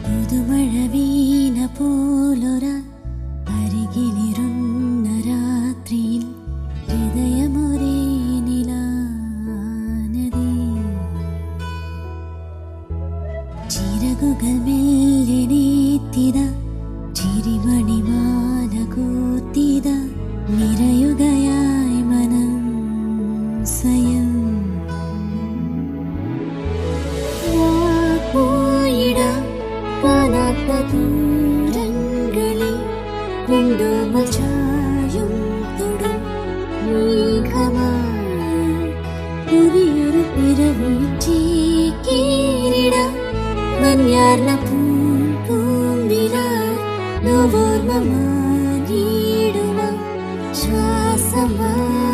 പുതുമഴ വീണ പോലൊര അരികിലിരുന്ന രാത്രിയിൽ ഹൃദയമൊരേ നിലാനദി ചിറകുകൾ മെല്ലെനേത്തിത ചിരിമണിമാല കൂത്തിത നിറയുകയായി മനം സ്വയം ദൂരങ്ങളിൽ വിണ്ടോമൽ ചായും തൊടും മേഘമായി പുതിയൊരു പിറവീറ്റീരിട മഞ്ഞാർന്ന പൂമ്പിലായി നോവോർമ്മ മാറിയിടുക ശ്വാസമായി